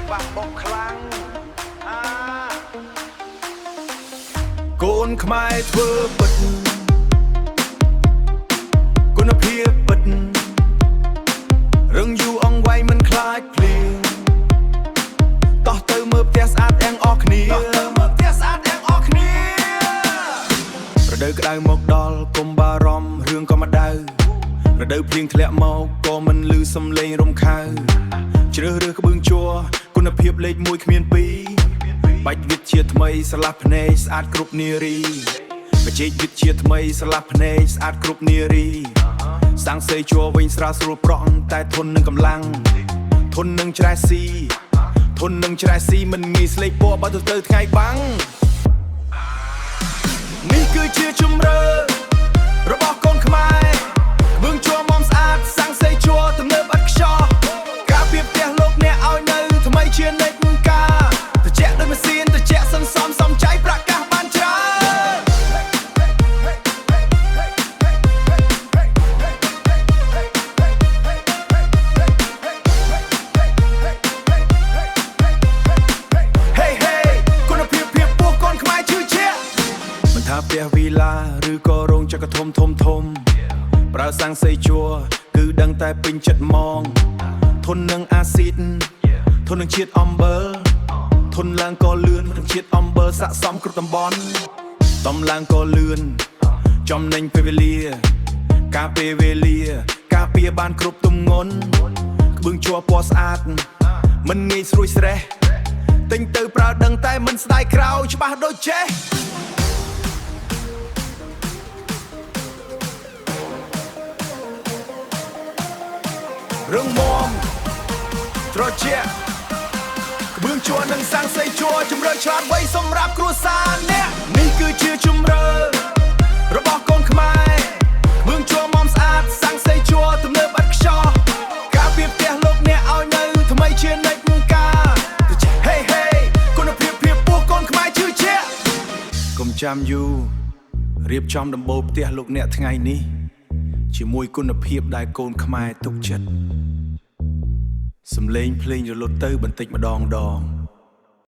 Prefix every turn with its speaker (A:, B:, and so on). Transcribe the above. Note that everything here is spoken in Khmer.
A: ច្បាស់បោកខ្លាំង
B: កូនខ្មែរធ្វើពិតគុណភាពពិតរឹងយូរអង្វែងមិនខ្លាចភ្លៀងតោះទៅមើលផ្ទះស្អាតទាំងអស់គ្នារដូវក្តៅមកដល់កុំបារម្ភរឿងក៏មកដៅរដូវភ្លៀងធ្លាក់មកក៏មិនឮសំឡេងរំខានជ្រើសរើសក្បឿងជ័រគុណភាពលេខ1គ្មាន2បាច់វិទ្យាថ្មីស្រឡះភ្នែកស្អាតគ្រប់នារីបច្ចេកវិទ្យាថ្មីស្រឡះភ្នែកស្អាតគ្រប់នារីសាំងសេជ័រវិញស្រាលស្រួលប្រក់តែធន់នឹងកម្លាំងធន់នឹងច្រែស៊ីមិនងាយស្លេកពណ៌បើទៅថ្ងៃបាំងនេះគឺជាជំរឿរបស់កូនខ្មែរក្បឿងជ័រមុំស្អាតសាំងសេជ័រទំនើបឥតខ្ចោះការពីផ្ទះលោកអ្នកឲ្យនៅថ្មីជានិច្ចការត្រជាក់ដូចម៉ាស៊ីនត្រជាក់សន្សំសំចៃប្រកាសបានច្រើនហេគុណភាពភាពពោះកូនខ្មែរជឿជាក់មិនថាផ្ទះវីឡាឬក៏រោងចក្រធំប្រើសាំងសេជ័រគឺដឹងតែពេញចិត្តហ្មងធន់នឹងអាស៊ីតធន់នឹងជាតិអំបិលធន់ឡើងក៏លឿននឹងជាតិអំបិលស័ក្តិសមគ្រប់តំបន់តំឡើងក៏លឿនចំណេញពេលវេលាការពេលវេលាការពារបានគ្រប់ទម្ងន់ក្បឿងជ័រពណ៌ស្អាតមិនងាយស្រួយស្រេះទិញទៅប្រើដឹងតែមិនស្ដាយក្រោយច្បាស់ដូចចេះរឹងមាំត្រជាក់ក្បឿងជ័រនិងសាំងសេជ័រជំរឿឆ្លាតវៃសម្រាប់គ្រួសារអ្នកនេះគឺជាជំរឿរបស់កូនខ្មែរក្បឿងជ័រមុំស្អាតសាំងសេជ័រទំនើបឥតខ្ចោះការពីផ្ទះលោកអ្នកឲ្យនៅថ្មីជានិច្ចការហេគុណភាពភាពពោះកូនខ្មែរជឿជាក់កុំចាំយូររៀបចំដំបូលផ្ទះលោកអ្នកថ្ងៃនេះជាមួយគុណភាពដែលកូនខ្មែរទុកចិត្តសំឡេងភ្លេងរលត់ទៅបន្តិចម្ដង